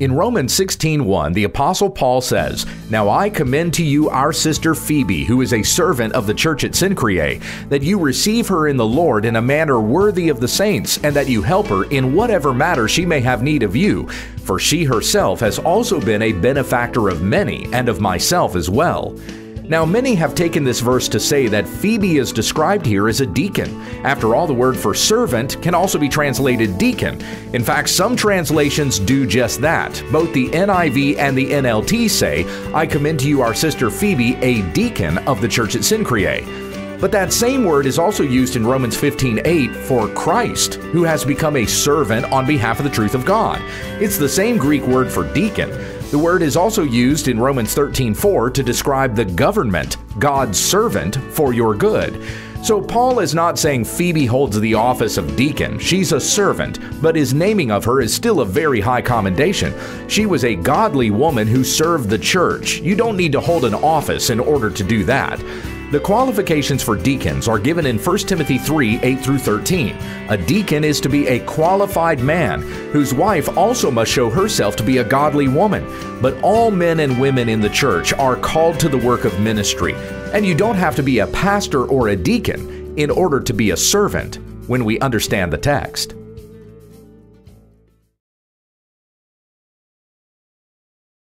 In Romans 16:1, the Apostle Paul says, "Now I commend to you our sister Phoebe, who is a servant of the church at Cenchreae, that you receive her in the Lord in a manner worthy of the saints, and that you help her in whatever matter she may have need of you. For she herself has also been a benefactor of many, and of myself as well." Now, many have taken this verse to say that Phoebe is described here as a deacon. After all, the word for servant can also be translated deacon. In fact, some translations do just that. Both the NIV and the NLT say, "I commend to you our sister Phoebe, a deacon of the church at Cenchreae." But that same word is also used in Romans 15:8 for Christ, who has become a servant on behalf of the truth of God. It's the same Greek word for deacon. The word is also used in Romans 13:4 to describe the government, God's servant for your good. So Paul is not saying Phoebe holds the office of deacon. She's a servant, but his naming of her is still a very high commendation. She was a godly woman who served the church. You don't need to hold an office in order to do that. The qualifications for deacons are given in 1 Timothy 3:8-13. A deacon is to be a qualified man, whose wife also must show herself to be a godly woman. But all men and women in the church are called to the work of ministry, and you don't have to be a pastor or a deacon in order to be a servant when we understand the text.